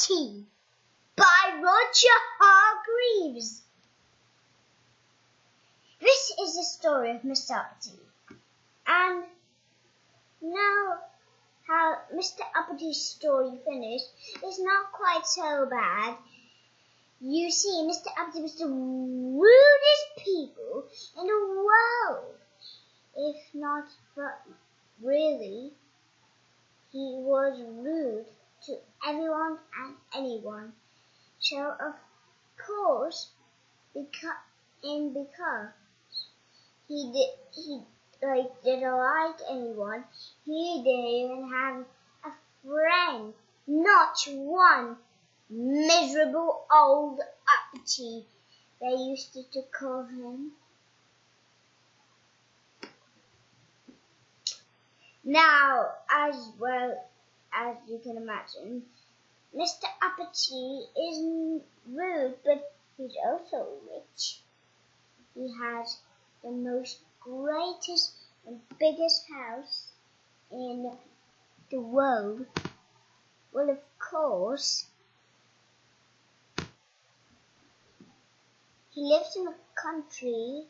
Uppity by Roger Hargreaves. This is the story of Mr. Uppity. And now how Mr. Uppity's story finished is not quite so bad. You see, Mr. Uppity was the rudest people in the world. If not, but really, he was rude to everyone and anyone. So, of course, because he didn't like anyone, he didn't even have a friend, not one. Miserable old Uppity, they used to call him. Now, as well as you can imagine, Mr. Uppity is rude, but he's also rich. He has the most greatest and biggest house in the world. Well, of course, he lives in a country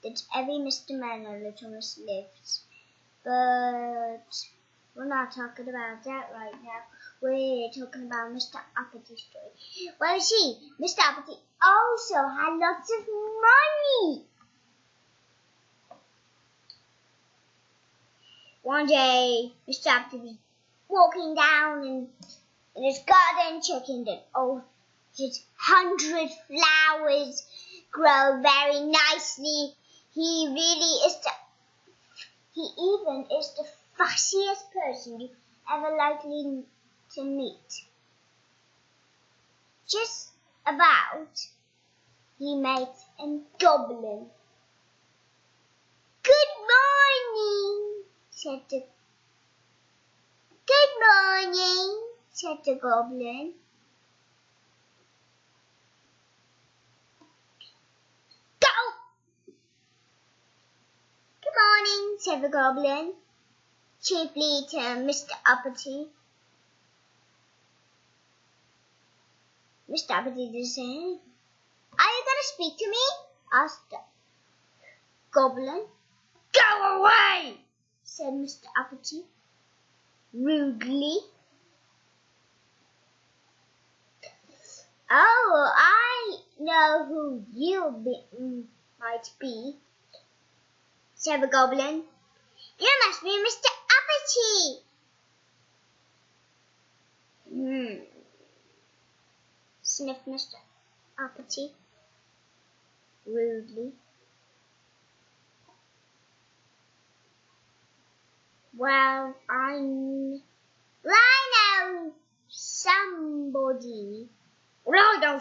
that every Mr. Man or Little Miss lives. But we're not talking about that right now. We're talking about Mr. Uppity's story. Well, you see, Mr. Uppity also had lots of money. One day, Mr. Uppity was walking down in his garden, checking that all his 100 flowers grow very nicely. He even is the fussiest person you ever likely to meet. Just about, he met a goblin. Good morning, said the goblin. Good morning, said the goblin, chiefly to Mr. Uppity. Mr. Uppity did say, "Are you going to speak to me?" asked the goblin. "Go away," said Mr. Uppity rudely. "Oh, I know who you might be," said the goblin. "You must be Mr. Uppity." Sniffed Mr. Uppity rudely. Well, I know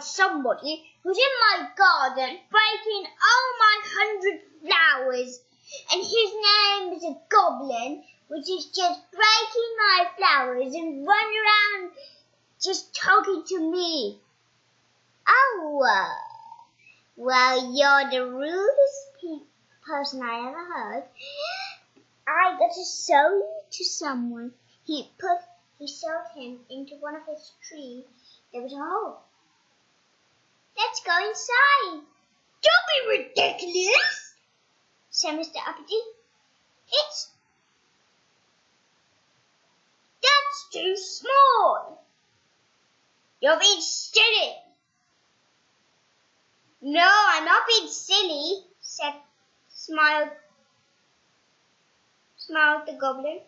somebody who's in my garden breaking all my 100 flowers, and his name is a goblin, which is just breaking my flowers and running around just talking to me. Oh, well, you're the rudest person I ever heard. I got to sell you to someone. He sold him into one of his trees. There was a hole. Let's go inside. Don't be ridiculous, said Mr. Uppity. That's too small. You're being silly. No, I'm not being silly, smiled the goblin.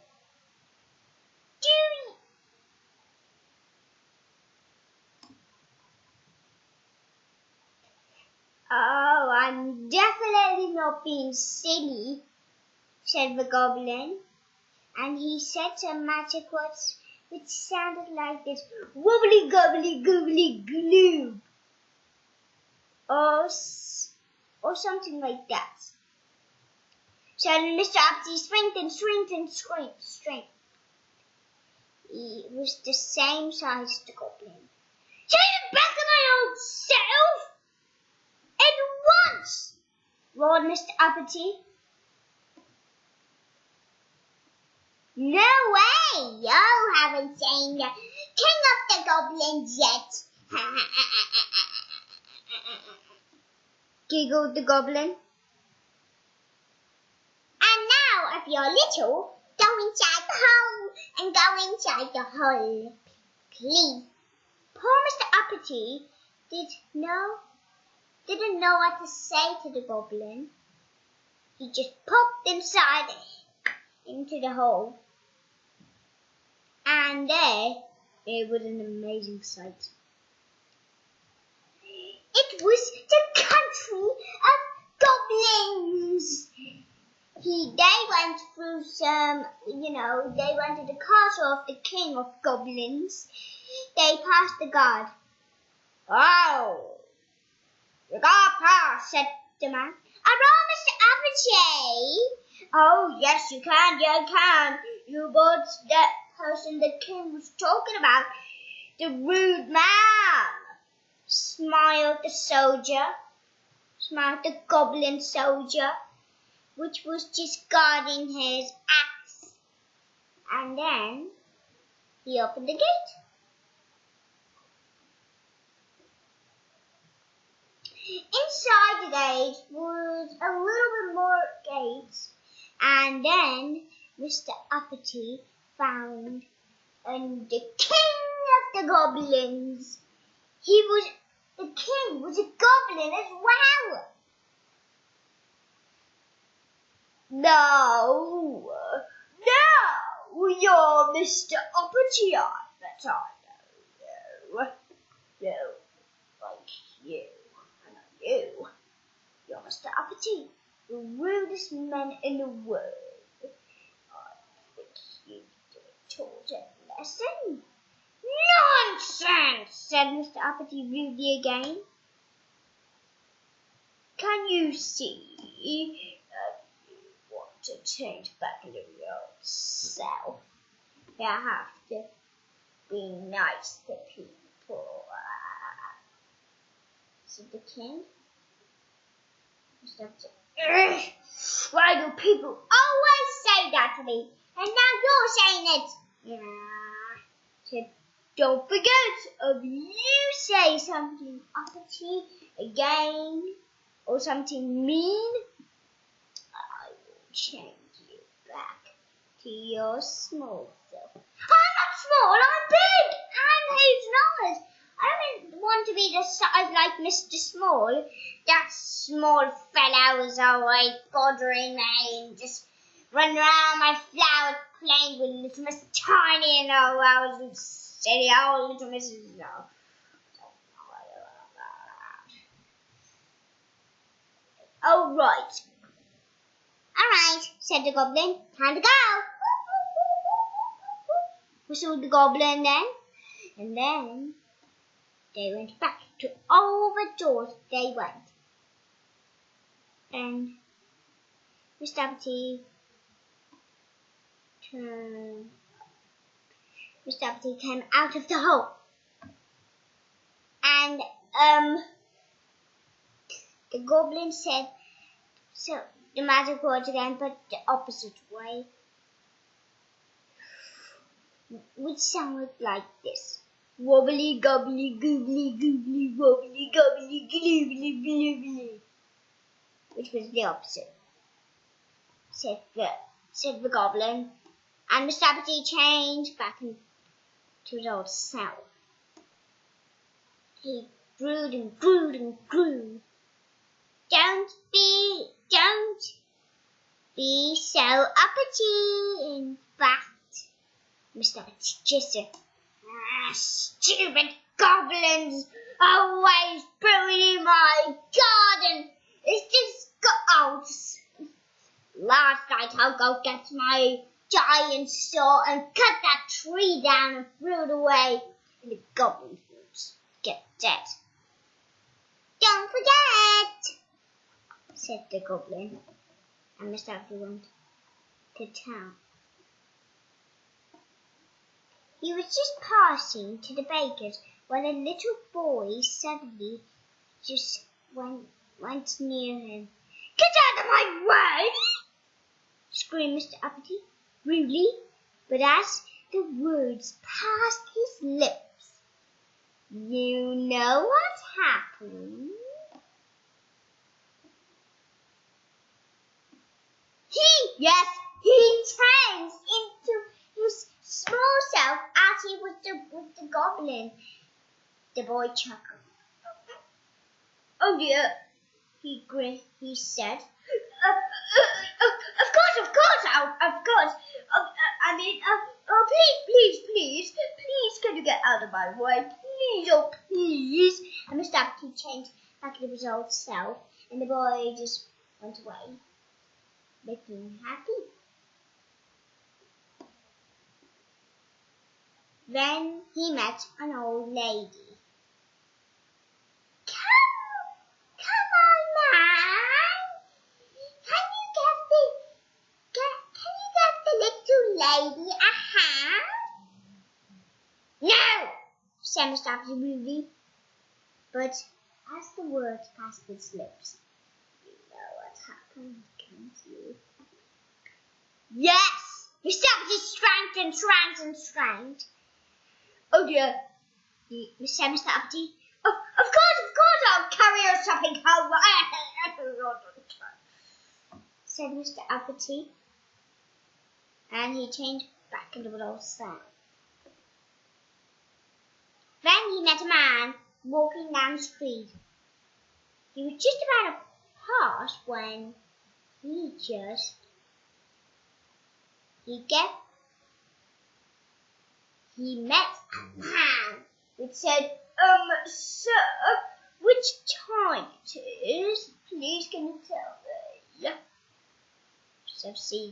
Oh, I'm definitely not being silly, said the goblin, and he said some magic words which sounded like this: wobbly gobbly gobbly glue, or something like that. So Mr. Uppity shrinked. He was the same size as the goblin. "Take it back to my old self at once!" roared Mr. Uppity. "No way! You haven't seen king of the goblins yet. Giggled the goblin. And now, if you're little, go inside the hole and go inside the hole, please. Poor Mr. Uppity didn't know what to say to the goblin. He just popped inside into the hole. And there, it was an amazing sight. It was the country of goblins. They went through they went to the castle of the king of goblins. They passed the guard. Oh, you got past, said the man. Hello, Mr. Uppity. Oh, yes, you can. You got that person the king was talking about. The rude man. Smiled the goblin soldier, which was just guarding his axe. And then he opened the gate. Inside the gate was a little bit more gates, and then Mr. Uppity found the king of the goblins. The king was a goblin as well. No, you're Mr. Uppity, I bet I know. No, like you. You're Mr. Uppity, the rudest man in the world. I think you taught a lesson. Nonsense, said Mr. Uppity rudely again. Can you see that you want to change back into your old self? You have to be nice to people, said the king. Mr. Uppity, why do people always say that to me? And now you're saying it. Said, don't forget, if you say something uppity again or something mean, I will change you back to your small self. I'm not small, I'm big. I'm huge numbers. I don't want to be the size like Mr. Small. That small fellow was always bothering me and just running around my flowers playing with little Miss Tiny and all I was silly old little Mrs. All right, said the goblin. Time to go. Whistled the goblin then, and then they went back to all the doors they went. And Mr. Uppity came out of the hole. And the goblin said, so the magic words again, but the opposite way, which sounded like this. Wobbly, gobbly, goobly, goobly, wobbly, gobbly, gloobly, gloobly. Which was the opposite, said the goblin. And Mr. Uppity changed back into his old self. He grew and grew and grew. Don't be so uppity. In fact, Mr. Uppity just said, stupid goblins, always building my garden. It's just last night I'll go get my giant saw and cut that tree down and throw it away, and the goblins will get dead. Don't forget, said the goblin, and Mr. Uppity went to town. He was just passing to the baker's when a little boy suddenly just went near him. Get out of my way! Screamed Mr. Uppity rudely, but as the words passed his lips, you know what happened? He changed into his small self as he was with the goblin. The boy chuckled. Oh dear, he said. Of course. Please, can you get out of my way? Please. And Mr. Uppity changed back to his old self, and the boy just went away, looking happy. Then he met an old lady. Come on, man. Can you get the little lady a hand? No, said Mr. Uppity rudely. But as the words passed his lips, you know what happened, can't you? Yes! Mr. Uppity shranked. Oh dear, said Mr. Uppity. Of course, I'll carry your shopping home. Said Mr. Uppity, and he changed back into an old self. Then he met a man walking down the street. He was just about to pass when he met a man who said, sir, which time it is? Please, can you tell me? So see,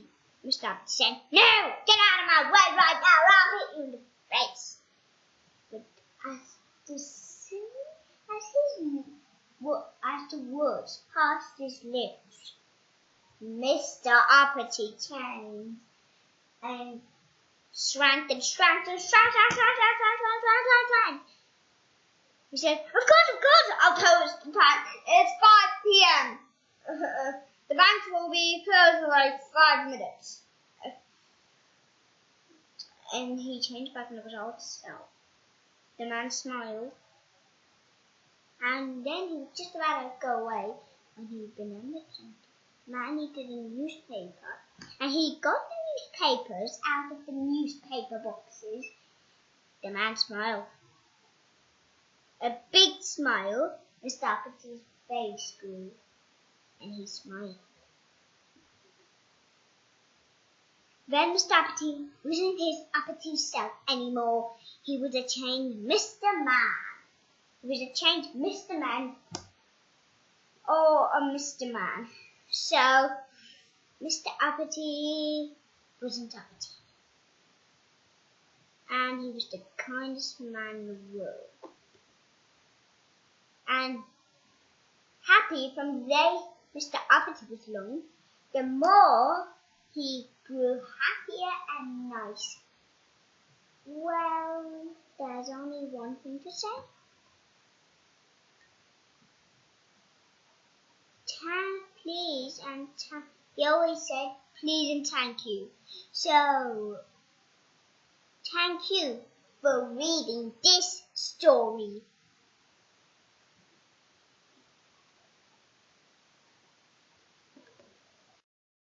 Mr. Uppity said, no, get out of my way right now, or I'll hit you in the face. But as the words passed his lips, Mr. Uppity changed and shrank. He said, of course, I'll tell us the time. It's 5 p.m. The bank will be closed in like 5 minutes. And he changed back into his old self. The man smiled. And then he was just about to go away when he remembered something. The man needed a newspaper. And he got the newspapers out of the newspaper boxes. The man smiled. A big smile. Mr. Uppity's face grew. And he smiled. Then Mr. Uppity wasn't his uppity self anymore. He was a changed Mr. Man. He was a changed Mr. Man. Or a Mr. Man. So, Mr. Uppity wasn't uppity. And he was the kindest man in the world. And happy from the day Mr. Uppity was along, the more he grew happier and nicer. Well, there's only one thing to say. Please and he always said please and thank you. So, thank you for reading this story.